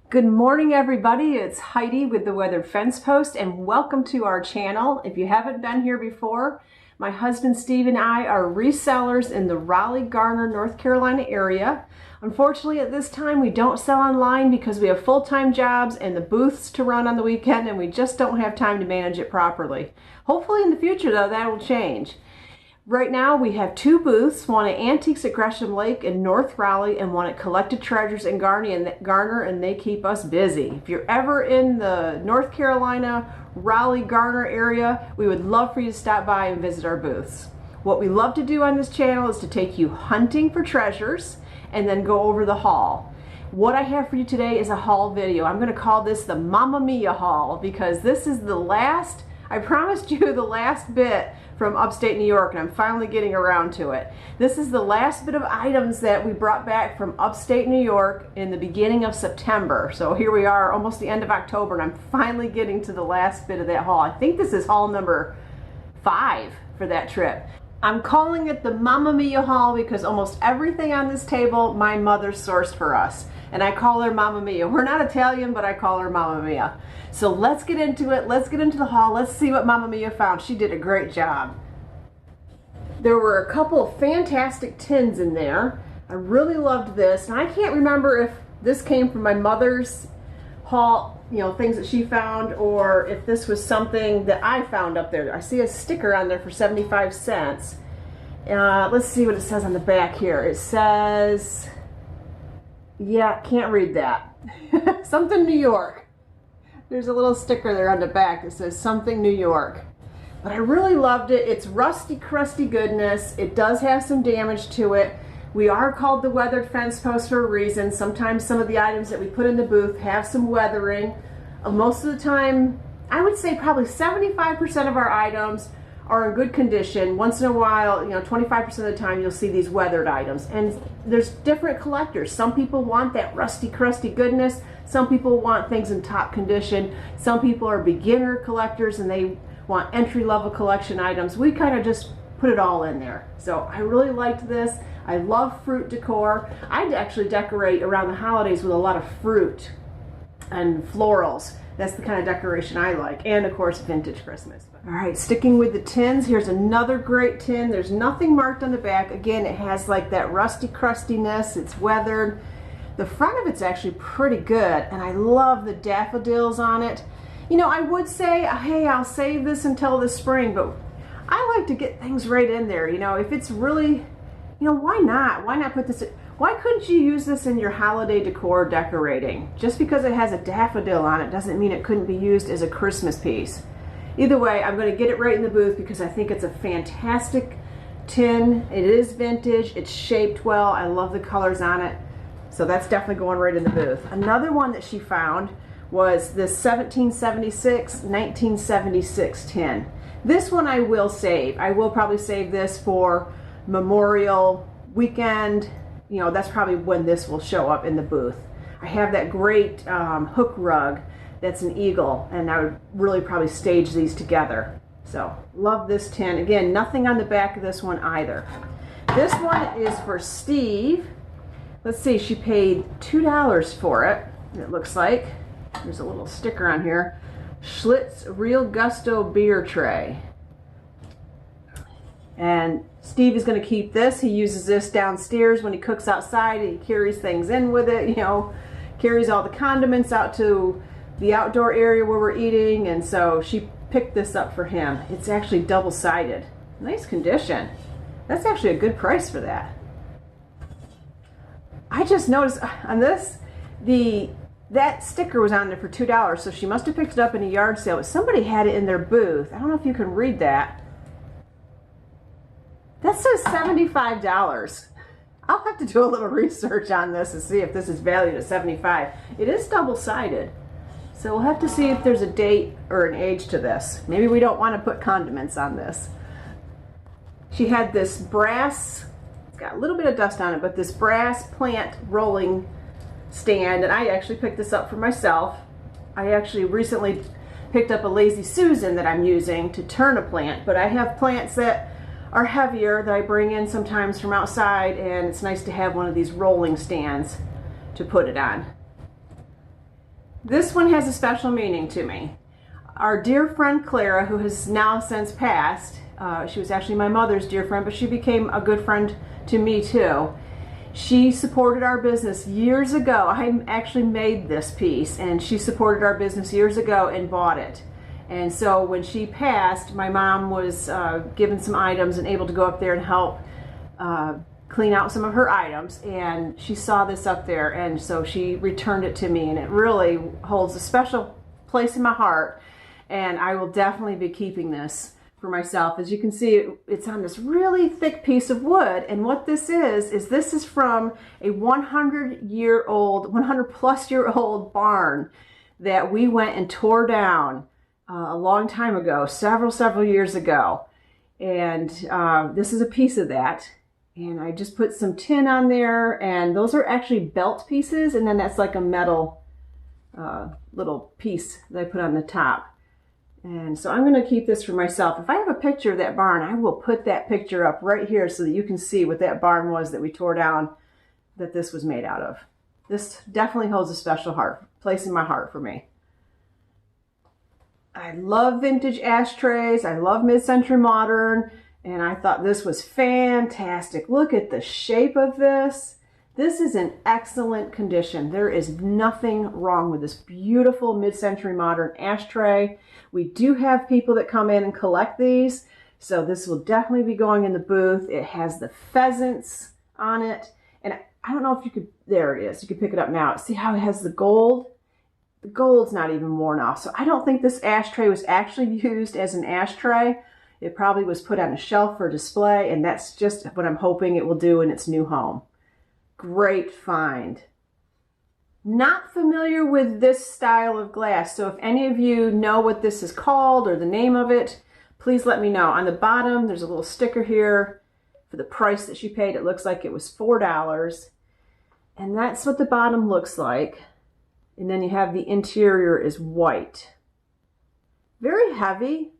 Good morning, everybody. It's Heidi with the Weathered Fence Post, and welcome to our channel. If you haven't been here before, my husband Steve and I are resellers in the Raleigh, Garner, North Carolina area. Unfortunately, at this time, we don't sell online because we have full-time jobs and the booths to run on the weekend, and we just don't have time to manage it properly. Hopefully in the future, though, that will change. Right now we have two booths, one at Antiques at Gresham Lake in North Raleigh and one at Collected Treasures in Garner, and they keep us busy. If you're ever in the North Carolina, Raleigh, Garner area, we would love for you to stop by and visit our booths. What we love to do on this channel is to take you hunting for treasures and then go over the haul. What I have for you today is a haul video. I'm going to call this the Mamma Mia haul because this is the last, I promised you the last bit from upstate New York, and I'm finally getting around to it. This is the last bit of items that we brought back from upstate New York in the beginning of September. So here we are, almost the end of October, and I'm finally getting to the last bit of that haul. I think this is haul number 5 for that trip. I'm calling it the Mamma Mia haul because almost everything on this table my mother sourced for us. And I call her Mamma Mia. We're not Italian, but I call her Mamma Mia. So let's get into it. Let's get into the haul. Let's see what Mamma Mia found. She did a great job. There were a couple of fantastic tins in there. I really loved this. And I can't remember if this came from my mother's haul, you know, things that she found, or if this was something that I found up there. I see a sticker on there for 75 cents. Let's see what it says on the back here. It says, yeah, can't read that. Something New York. There's a little sticker there on the back that says something New York. But I really loved it. It's rusty, crusty goodness. It does have some damage to it. We are called the Weathered Fence Post for a reason. Sometimes some of the items that we put in the booth have some weathering. Most of the time, I would say probably 75% of our items are in good condition. Once in a while, 25% of the time you'll see these weathered items. And there's different collectors. Some people want that rusty, crusty goodness. Some people want things in top condition. Some people are beginner collectors and they want entry-level collection items. We kind of just put it all in there. So I really liked this. I love fruit decor. I actually decorate around the holidays with a lot of fruit and florals. That's the kind of decoration I like. And of course, vintage Christmas. All right, sticking with the tins, here's another great tin. There's nothing marked on the back. Again, it has like that rusty crustiness. It's weathered. The front of it's actually pretty good, and I love the daffodils on it. I would say, hey, I'll save this until the spring, but I like to get things right in there. If it's really, why not? Why not put this in? Why couldn't you use this in your holiday decor decorating? Just because it has a daffodil on it doesn't mean it couldn't be used as a Christmas piece. Either way, I'm going to get it right in the booth because I think it's a fantastic tin. It is vintage. It's shaped well. I love the colors on it. So that's definitely going right in the booth. Another one that she found was this 1976 tin. This one I will save. I will probably save this for Memorial Weekend. That's probably when this will show up in the booth. I have that great hook rug that's an eagle, and I would really probably stage these together. So love this tin. Again, nothing on the back of this one either. This one is for Steve. Let's see, she paid $2 for it, it looks like. There's a little sticker on here. Schlitz Real Gusto beer tray. And Steve is going to keep this. He uses this downstairs when he cooks outside. He carries things in with it, carries all the condiments out to the outdoor area where we're eating. And so she picked this up for him. It's actually double-sided. Nice condition. That's actually a good price for that. I just noticed on this, that sticker was on there for $2, so she must have picked it up in a yard sale, but somebody had it in their booth. I don't know if you can read that. That says $75. I'll have to do a little research on this and see if this is valued at $75. It is double-sided, so we'll have to see if there's a date or an age to this. Maybe we don't want to put condiments on this. She had this brass, it's got a little bit of dust on it, but this brass plant rolling stand, and I actually picked this up for myself. I actually recently picked up a Lazy Susan that I'm using to turn a plant, but I have plants that are heavier that I bring in sometimes from outside, and it's nice to have one of these rolling stands to put it on. This one has a special meaning to me. Our dear friend Clara, who has now since passed, she was actually my mother's dear friend, but she became a good friend to me too. She supported our business years ago. I actually made this piece, and she supported our business years ago and bought it. And so when she passed, my mom was given some items and able to go up there and help clean out some of her items, and she saw this up there, and so she returned it to me, and it really holds a special place in my heart, and I will definitely be keeping this for myself. As you can see, it's on this really thick piece of wood, and what this is this is from a 100 plus year old barn that we went and tore down a long time ago, several years ago, and this is a piece of that. And I just put some tin on there, and those are actually belt pieces, and then that's like a metal little piece that I put on the top. And so I'm going to keep this for myself. If I have a picture of that barn, I will put that picture up right here so that you can see what that barn was that we tore down, that this was made out of. This definitely holds a special place in my heart for me. I love vintage ashtrays. I love mid-century modern, and I thought this was fantastic. Look at the shape of this. This is in excellent condition. There is nothing wrong with this beautiful mid-century modern ashtray. We do have people that come in and collect these, so this will definitely be going in the booth. It has the pheasants on it, and I don't know if you could, there it is. You can pick it up now. See how it has the gold? The gold's not even worn off, so I don't think this ashtray was actually used as an ashtray. It probably was put on a shelf for display, and that's just what I'm hoping it will do in its new home. Great find. Not familiar with this style of glass, so if any of you know what this is called or the name of it, please let me know. On the bottom, there's a little sticker here for the price that she paid. It looks like it was $4, and that's what the bottom looks like. And then you have the interior is white. Very heavy.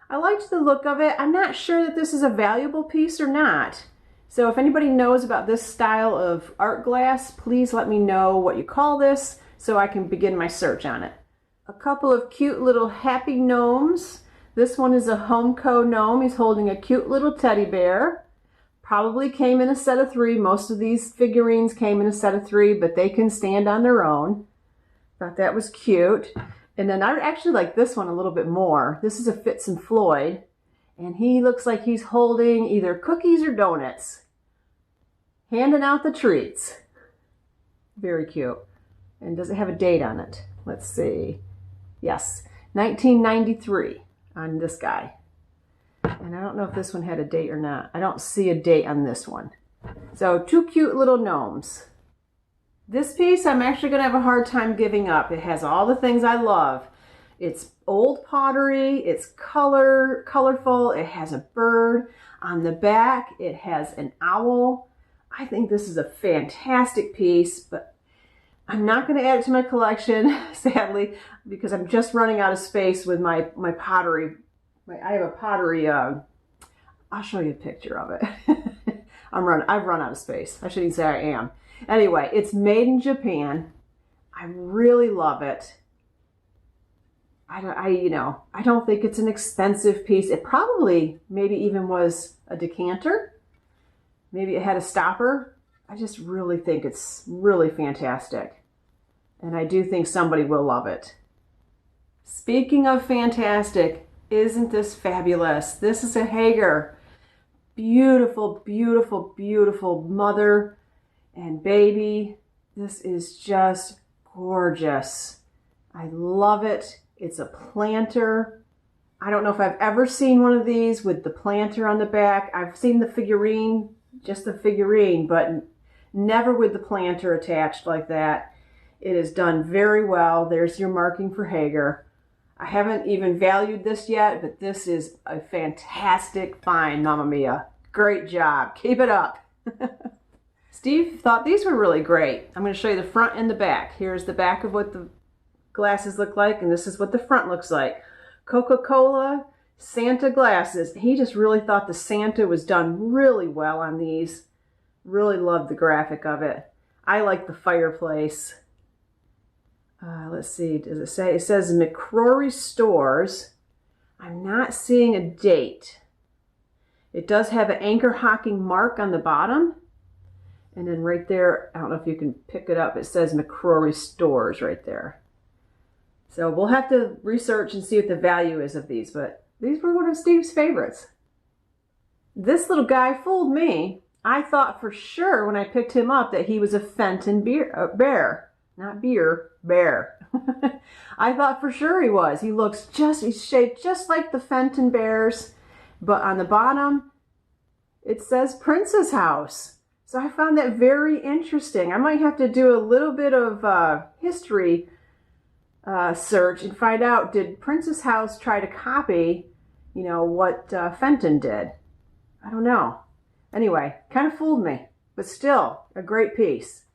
I liked the look of it. I'm not sure that this is a valuable piece or not. So if anybody knows about this style of art glass, please let me know what you call this so I can begin my search on it. A couple of cute little happy gnomes. This one is a Homeco gnome. He's holding a cute little teddy bear. Probably came in a set of 3. Most of these figurines came in a set of 3, but they can stand on their own. Thought that was cute. And then I actually like this one a little bit more. This is a Fitz and Floyd, and he looks like he's holding either cookies or donuts. Handing out the treats. Very cute. And does it have a date on it? Let's see. Yes, 1993 on this guy. And I don't know if this one had a date or not. I don't see a date on this one. So 2 cute little gnomes. This piece I'm actually going to have a hard time giving up. It has all the things I love. It's old pottery, it's colorful, it has a bird. On the back, it has an owl. I think this is a fantastic piece, but I'm not going to add it to my collection, sadly, because I'm just running out of space with my pottery. I have a pottery, I'll show you a picture of it. I've run out of space. I shouldn't say I am. Anyway, it's made in Japan. I really love it. I don't think it's an expensive piece. It probably maybe even was a decanter. Maybe it had a stopper. I just really think it's really fantastic. And I do think somebody will love it. Speaking of fantastic, isn't this fabulous? This is a Hager. Beautiful, beautiful, beautiful mother and baby. This is just gorgeous. I love it. It's a planter. I don't know if I've ever seen one of these with the planter on the back. I've seen the figurine, just the figurine, but never with the planter attached like that. It is done very well. There's your marking for Hager. I haven't even valued this yet, but this is a fantastic find, Mamma Mia. Great job. Keep it up. Steve thought these were really great. I'm going to show you the front and the back. Here's the back of what the glasses look like, and this is what the front looks like. Coca-Cola Santa glasses. He just really thought the Santa was done really well on these. Really loved the graphic of it. I like the fireplace. let's see, does it say? It says McCrory Stores. I'm not seeing a date. It does have an anchor hocking mark on the bottom. And then right there, I don't know if you can pick it up, it says McCrory Stores right there. So we'll have to research and see what the value is of these, but these were one of Steve's favorites. This little guy fooled me. I thought for sure when I picked him up that he was a Fenton bear. Not beer, bear. I thought for sure he was. He's shaped just like the Fenton bears, but on the bottom, it says Princess House. So I found that very interesting. I might have to do a little bit of history search and find out, did Princess House try to copy, what Fenton did? I don't know. Anyway, kind of fooled me, but still a great piece.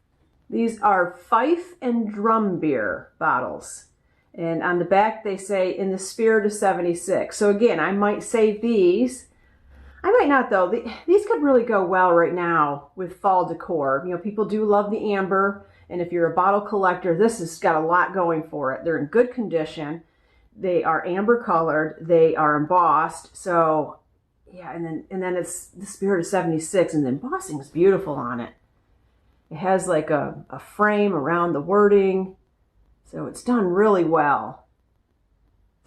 These are Fife and Drum beer bottles. And on the back they say, in the spirit of 76. So again, I might save these. I might not though. These could really go well right now with fall decor. People do love the amber. And if you're a bottle collector, this has got a lot going for it. They're in good condition. They are amber colored. They are embossed. So yeah, and then it's the spirit of 76, and the embossing is beautiful on it. It has like a frame around the wording. So it's done really well.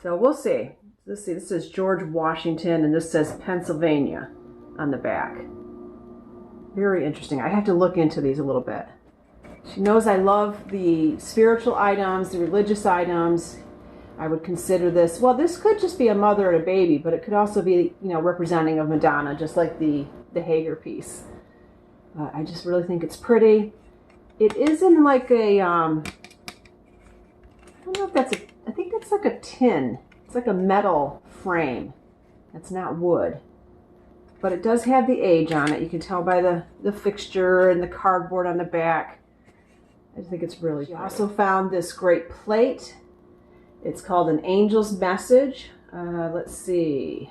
So we'll see. Let's see, this says George Washington, and this says Pennsylvania on the back. Very interesting. I have to look into these a little bit. She knows I love the spiritual items, the religious items. I would consider this, well, this could just be a mother and a baby, but it could also be, representing of Madonna, just like the Hager piece. I just really think it's pretty. It is in like a, I don't know if that's I think that's like a tin. It's like a metal frame. It's not wood. But it does have the age on it. You can tell by the fixture and the cardboard on the back. I think it's really pretty. I also found this great plate. It's called An Angel's Message. Let's see.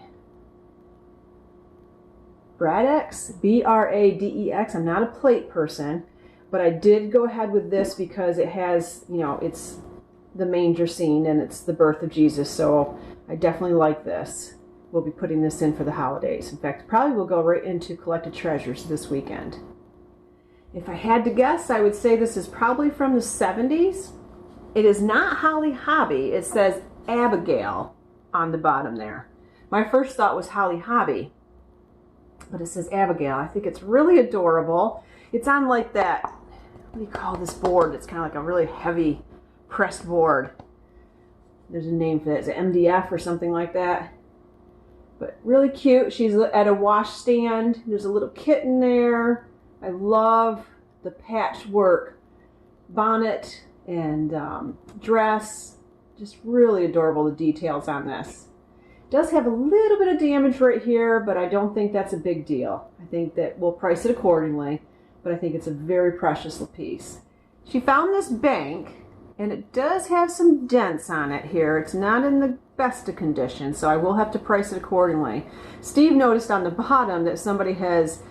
Bradex, B-R-A-D-E-X. I'm not a plate person, but I did go ahead with this because it has, it's the manger scene and it's the birth of Jesus. So I definitely like this. We'll be putting this in for the holidays. In fact, probably will go right into Collected Treasures this weekend. If I had to guess, I would say this is probably from the 70s. It is not Holly Hobby. It says Abigail on the bottom there. My first thought was Holly Hobby, but it says Abigail. I think it's really adorable. It's on like that, what do you call this board? It's kind of like a really heavy pressed board. There's a name for it. Is it MDF or something like that? But really cute. She's at a wash stand. There's a little kitten there. I love the patchwork bonnet and dress. Just really adorable, the details on this. It does have a little bit of damage right here, but I don't think that's a big deal. I think that we'll price it accordingly, but I think it's a very precious piece. She found this bank, and it does have some dents on it here. It's not in the best of condition, so I will have to price it accordingly. Steve noticed on the bottom that somebody has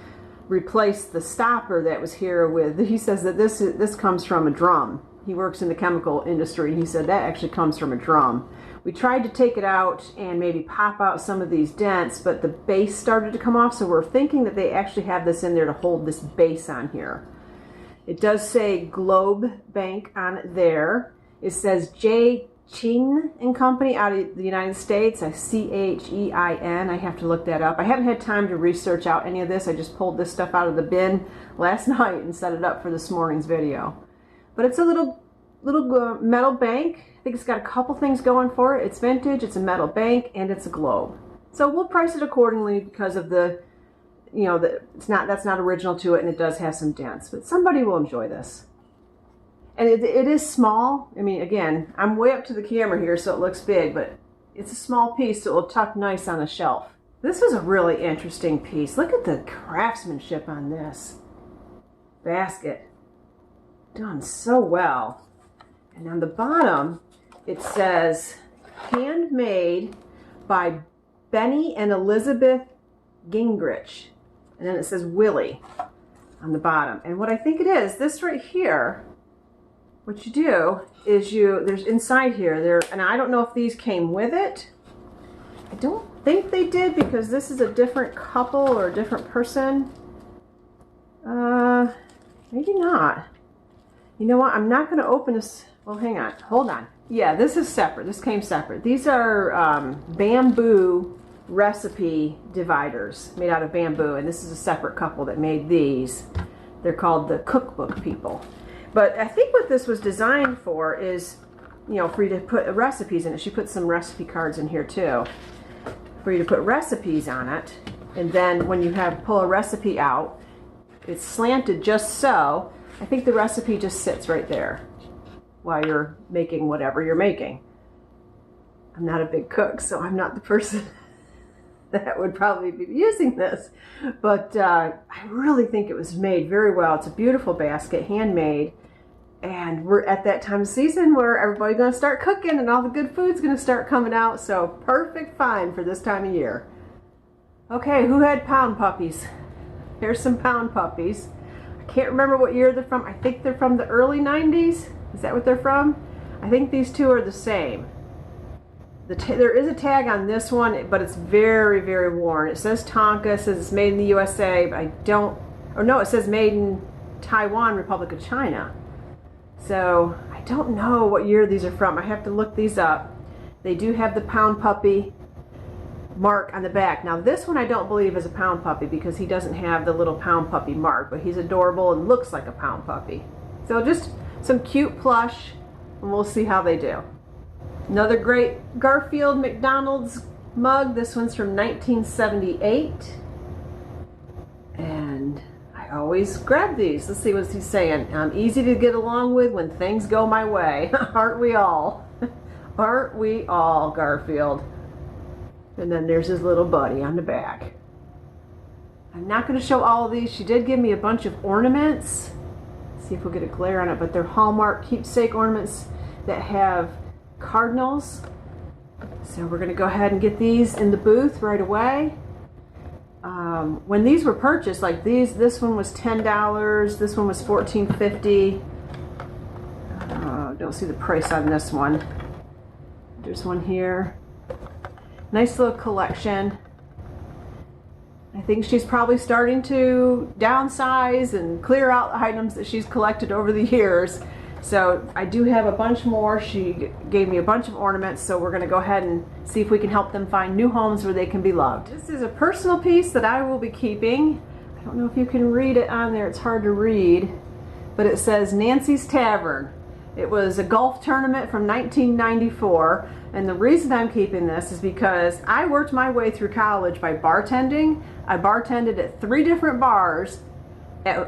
replaced the stopper that was here with, he says that this comes from a drum. He works in the chemical industry. He said that actually comes from a drum. We tried to take it out and maybe pop out some of these dents, but the base started to come off, so we're thinking that they actually have this in there to hold this base on here. It does say Globe Bank on it there. It says J. Ching and Company out of the United States, C-H-E-I-N. I have to look that up. I haven't had time to research out any of this. I just pulled this stuff out of the bin last night and set it up for this morning's video. But it's a little metal bank. I think it's got a couple things going for it. It's vintage, it's a metal bank, and it's a globe. So we'll price it accordingly because of the, that's not original to it, and it does have some dents. But somebody will enjoy this. And it is small. I mean, again, I'm way up to the camera here, so it looks big, but it's a small piece, so it will tuck nice on the shelf. This was a really interesting piece. Look at the craftsmanship on this basket. Done so well. And on the bottom, it says, handmade by Benny and Elizabeth Gingrich. And then it says Willie on the bottom. And what I think it is, this right here, what you do is there's inside here, and I don't know if these came with it. I don't think they did because this is a different couple or a different person. Maybe not. You know what? I'm not going to open this. Well, hang on. Hold on. Yeah, this is separate. This came separate. These are bamboo recipe dividers made out of bamboo, and this is a separate couple that made these. They're called the cookbook people. But I think what this was designed for is, you know, for you to put recipes in it. She put some recipe cards in here too. For you to put recipes on it, and then when you pull a recipe out, it's slanted just so. I think the recipe just sits right there while you're making whatever you're making. I'm not a big cook, so I'm not the person that would probably be using this, but I really think it was made very well. It's a beautiful basket, handmade, and we're at that time of season where everybody's going to start cooking and all the good food's going to start coming out, so perfect find for this time of year. Okay, who had pound puppies? Here's some pound puppies. I can't remember what year they're from. I think they're from the early 90s. Is that what they're from? I think these two are the same. There is a tag on this one, but it's very, very worn. It says Tonka, it says it's made in the USA, but it says made in Taiwan, Republic of China. So I don't know what year these are from. I have to look these up. They do have the pound puppy mark on the back. Now this one I don't believe is a pound puppy because he doesn't have the little pound puppy mark, but he's adorable and looks like a pound puppy. So just some cute plush, and we'll see how they do. Another great Garfield McDonald's mug. This one's from 1978. And I always grab these. Let's see what he's saying. I'm easy to get along with when things go my way. Aren't we all? Aren't we all, Garfield? And then there's his little buddy on the back. I'm not going to show all of these. She did give me a bunch of ornaments. Let's see if we'll get a glare on it. But they're Hallmark keepsake ornaments that have cardinals. So we're going to go ahead and get these in the booth right away. When these were purchased, like this one was $10, this one was $14.50. Don't see the price on this one. There's one here. Nice little collection. I think she's probably starting to downsize and clear out items that she's collected over the years. So I do have a bunch more. She gave me a bunch of ornaments, so we're going to go ahead and see if we can help them find new homes where they can be loved. This is a personal piece that I will be keeping. I don't know if you can read it on there. It's hard to read, but it says Nancy's Tavern. It was a golf tournament from 1994, and the reason I'm keeping this is because I worked my way through college by bartending. I bartended at 3 different bars.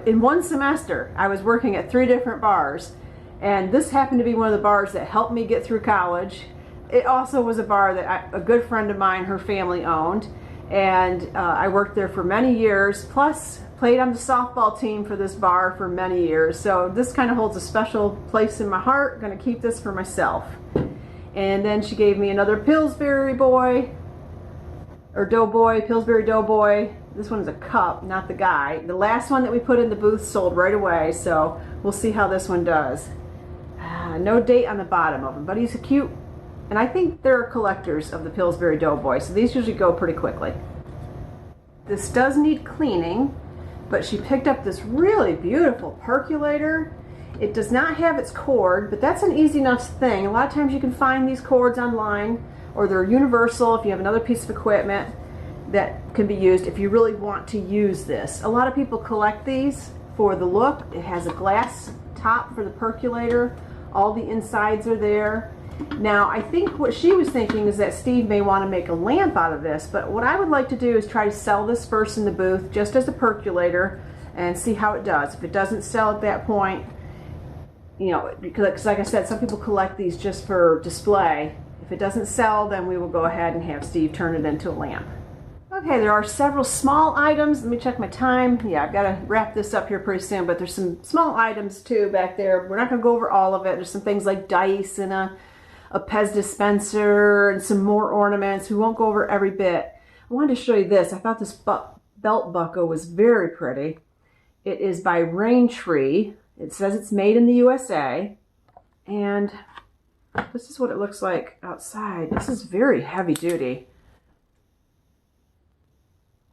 In one semester, I was working at 3 different bars. And this happened to be one of the bars that helped me get through college. It also was a bar that a good friend of mine, her family owned. And I worked there for many years, plus played on the softball team for this bar for many years. So this kind of holds a special place in my heart. Gonna keep this for myself. And then she gave me another Pillsbury Boy, or Doughboy, Pillsbury Doughboy. This one is a cup, not the guy. The last one that we put in the booth sold right away, so we'll see how this one does. No date on the bottom of him, but he's cute. And I think there are collectors of the Pillsbury Doughboy, so these usually go pretty quickly. This does need cleaning, but she picked up this really beautiful percolator. It does not have its cord, but that's an easy enough thing. A lot of times you can find these cords online, or they're universal if you have another piece of equipment that can be used if you really want to use this. A lot of people collect these for the look. It has a glass top for the percolator. All the insides are there. Now, I think what she was thinking is that Steve may want to make a lamp out of this, but what I would like to do is try to sell this first in the booth just as a percolator and see how it does. If it doesn't sell at that point, you know, because like I said, some people collect these just for display. If it doesn't sell, then we will go ahead and have Steve turn it into a lamp. Okay, there are several small items. Let me check my time. Yeah, I've got to wrap this up here pretty soon, but there's some small items too back there. We're not going to go over all of it. There's some things like dice and a Pez dispenser and some more ornaments. We won't go over every bit. I wanted to show you this. I thought this belt buckle was very pretty. It is by Raintree. It says it's made in the USA. And this is what it looks like outside. This is very heavy duty.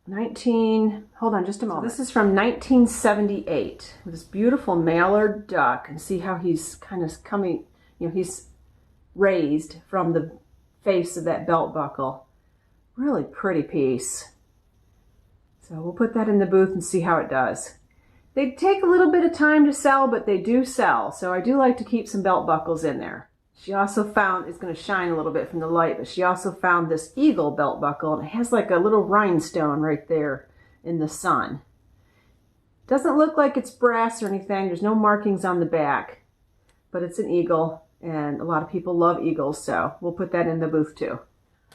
Hold on just a moment. So this is from 1978. This beautiful mallard duck. And see how he's kind of coming, he's raised from the face of that belt buckle. Really pretty piece. So we'll put that in the booth and see how it does. They take a little bit of time to sell, but they do sell. So I do like to keep some belt buckles in there. She also found, it's going to shine a little bit from the light, but she also found this eagle belt buckle, and it has like a little rhinestone right there in the sun. Doesn't look like it's brass or anything. There's no markings on the back, but it's an eagle, and a lot of people love eagles, so we'll put that in the booth too.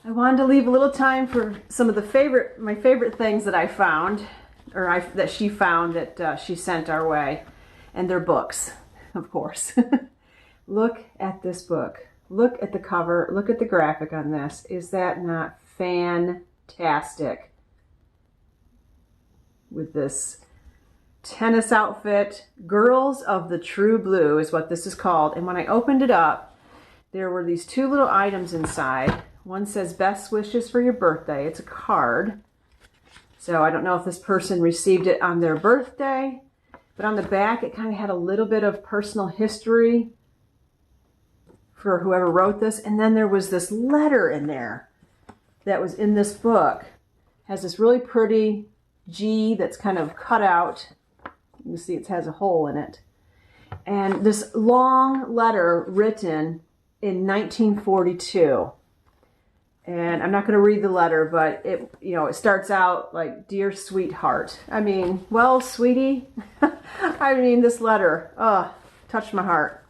I wanted to leave a little time for some of my favorite things that I found, or that she found that she sent our way, and they're books, of course. Look at this book. Look at the cover. Look at the graphic on this. Is that not fantastic? With this tennis outfit. Girls of the True Blue is what this is called. And when I opened it up, there were these two little items inside. One says best wishes for your birthday. It's a card. So I don't know if this person received it on their birthday, but on the back it kind of had a little bit of personal history for whoever wrote this. And then there was this letter in there that was in this book. It has this really pretty G that's kind of cut out. You can see it has a hole in it. And this long letter written in 1942. And I'm not going to read the letter, but it starts out like, "Dear sweetheart." I mean, well, sweetie. I mean, this letter, touched my heart.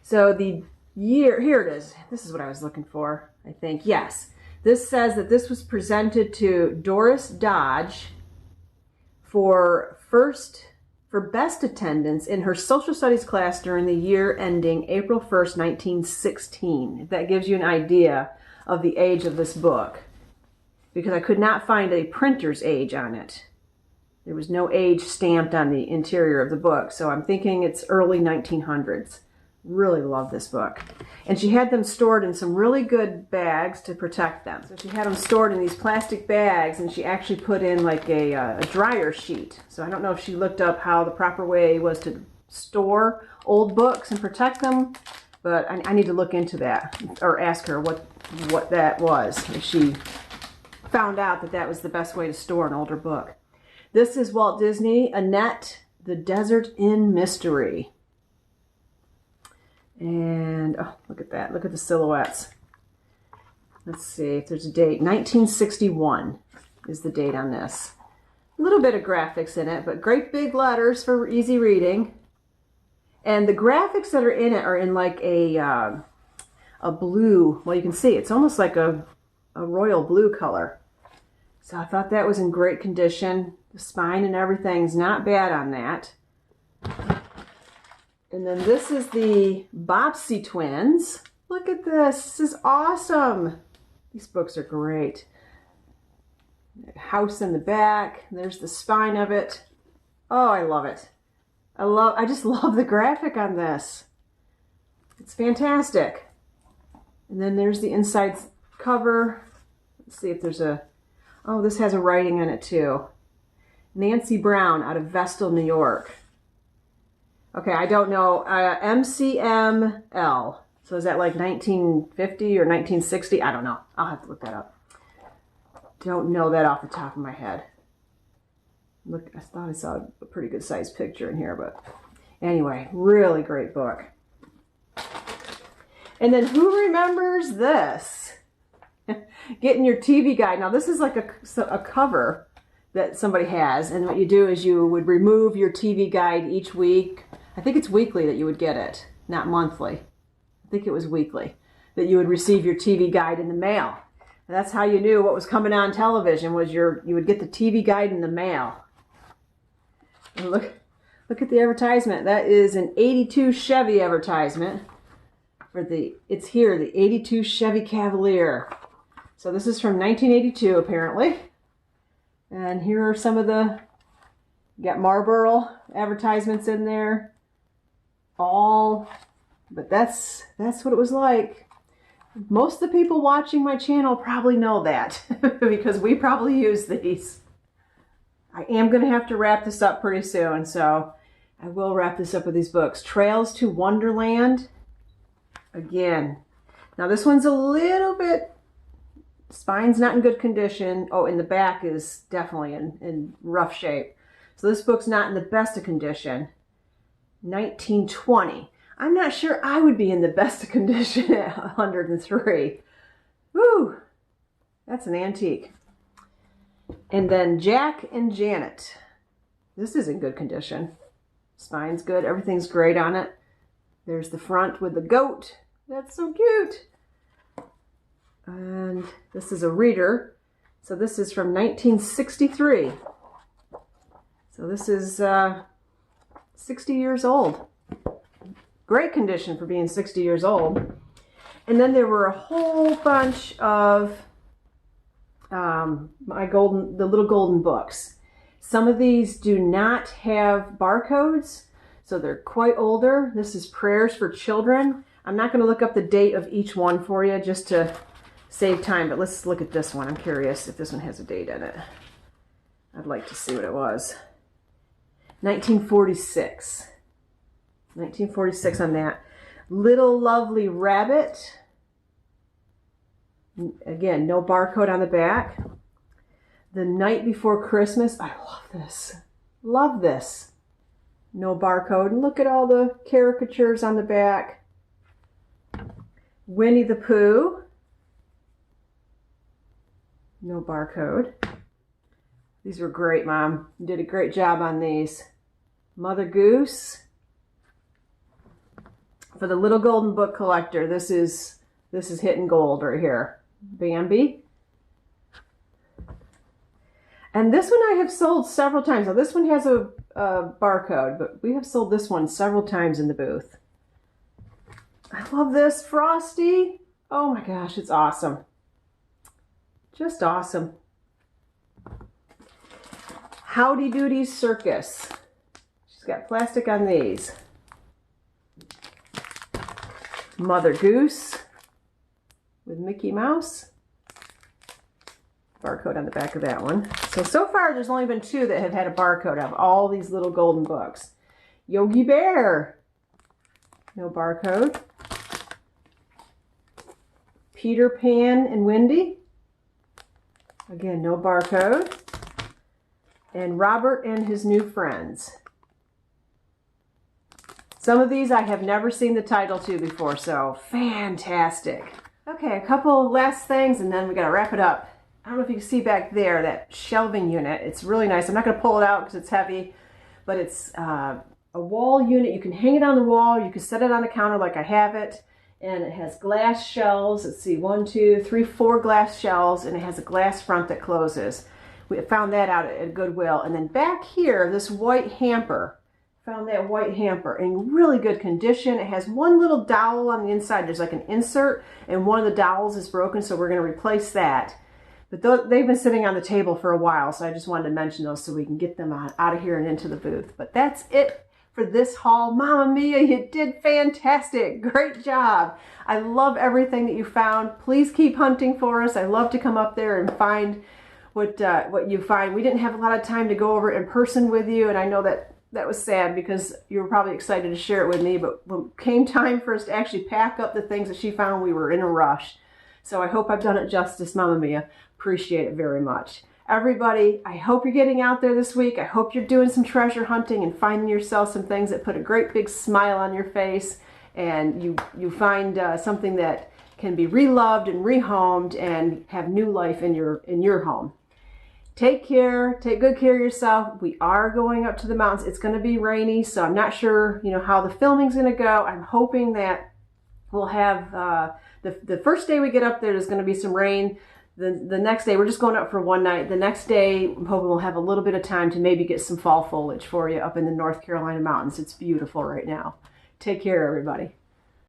So the year, here it is. This is what I was looking for, I think. Yes. This says that this was presented to Doris Dodge for best attendance in her social studies class during the year ending April 1st, 1916. If that gives you an idea of the age of this book, because I could not find a printer's age on it. There was no age stamped on the interior of the book, so I'm thinking it's early 1900s. Really love this book. And she had them stored in some really good bags to protect them. So she had them stored in these plastic bags, and she actually put in like a dryer sheet. So I don't know if she looked up how the proper way was to store old books and protect them, but I need to look into that, or ask her what that was, if she found out that that was the best way to store an older book. This is Walt Disney, Annette, The Desert in Mystery. And, oh, look at that. Look at the silhouettes. Let's see if there's a date. 1961 is the date on this. A little bit of graphics in it, but great big letters for easy reading. And the graphics that are in it are in like a blue. Well, you can see it's almost like a royal blue color. So I thought that was in great condition. The spine and everything's not bad on that. And then this is the Bobbsey twins. Look at this. This is awesome. These books are great. House in the back. There's the spine of it. Oh, I love it. I just love the graphic on this. It's fantastic. And then there's the inside cover. Let's see if there's oh, this has a writing on it too. Nancy Brown out of Vestal, New York. Okay, I don't know. MCML. So is that like 1950 or 1960? I don't know. I'll have to look that up. Don't know that off the top of my head. Look, I thought I saw a pretty good sized picture in here, but anyway, really great book. And then who remembers this? Getting your TV guide. Now this is like a cover that somebody has, and what you do is you would remove your TV guide each week. I think it's weekly that you would get it, not monthly. I think it was weekly that you would receive your TV guide in the mail. And that's how you knew what was coming on television, was you would get the TV guide in the mail. And look at the advertisement. That is an 82 Chevy advertisement for it's here, the 82 Chevy Cavalier. So this is from 1982 apparently. And here are some of you got Marlboro advertisements in there. All But that's what it was like. Most of the people watching my channel probably know that because we probably use these. I am going to have to wrap this up pretty soon, so I will wrap this up with these books. Trails to Wonderland. Again, now this one's a little bit, spine's not in good condition. Oh, and the back is definitely in rough shape. So this book's not in the best of condition. 1920. I'm not sure I would be in the best of condition at 103. Woo! That's an antique. And then Jack and Janet. This is in good condition. Spine's good. Everything's great on it. There's the front with the goat. That's so cute. And this is a reader. So this is from 1963. So this is 60 years old. Great condition for being 60 years old. And then there were a whole bunch of the little golden books. Some of these do not have barcodes, so they're quite older. This is Prayers for Children. I'm not going to look up the date of each one for you just to save time, but let's look at this one. I'm curious if this one has a date in it. I'd like to see what it was. 1946. 1946 on that. Little Lovely Rabbit. Again, no barcode on the back. The Night Before Christmas. I love this. Love this. No barcode. And look at all the caricatures on the back. Winnie the Pooh. No barcode. These were great, Mom. You did a great job on these. Mother Goose. For the little golden book collector, this is hitting gold right here. Bambi. And this one I have sold several times. Now this one has a barcode, but we have sold this one several times in the booth. I love this. Frosty. Oh my gosh, it's awesome. Just awesome. Howdy Doody Circus. She's got plastic on these. Mother Goose with Mickey Mouse. Barcode on the back of that one. So far there's only been two that have had a barcode of all these little golden books. Yogi Bear. No barcode. Peter Pan and Wendy. Again, no barcode. And Robert and His New Friends. Some of these I have never seen the title to before, so fantastic. Okay, a couple last things and then we gotta wrap it up. I don't know if you can see back there, that shelving unit. It's really nice. I'm not gonna pull it out because it's heavy, but it's a wall unit. You can hang it on the wall. You can set it on the counter like I have it. And it has glass shelves. Let's see, 1, 2, 3, 4 glass shelves, and it has a glass front that closes. We found that out at Goodwill. And then back here, this white hamper. Found that white hamper in really good condition. It has one little dowel on the inside. There's like an insert, and one of the dowels is broken, so we're going to replace that. But they've been sitting on the table for a while, so I just wanted to mention those so we can get them out of here and into the booth. But that's it for this haul. Mamma mia, you did fantastic. Great job. I love everything that you found. Please keep hunting for us. I love to come up there and find what you find. We didn't have a lot of time to go over it in person with you, and I know that was sad because you were probably excited to share it with me, but when it came time for us to actually pack up the things that she found, we were in a rush. So I hope I've done it justice, Mamma Mia. Appreciate it very much. Everybody, I hope you're getting out there this week. I hope you're doing some treasure hunting and finding yourself some things that put a great big smile on your face, and you find something that can be reloved and rehomed and have new life in your home. Take care. Take good care of yourself. We are going up to the mountains. It's going to be rainy, so I'm not sure, how the filming's going to go. I'm hoping that we'll have the first day we get up there, there's going to be some rain. The next day, we're just going up for one night. The next day, I'm hoping we'll have a little bit of time to maybe get some fall foliage for you up in the North Carolina mountains. It's beautiful right now. Take care, everybody.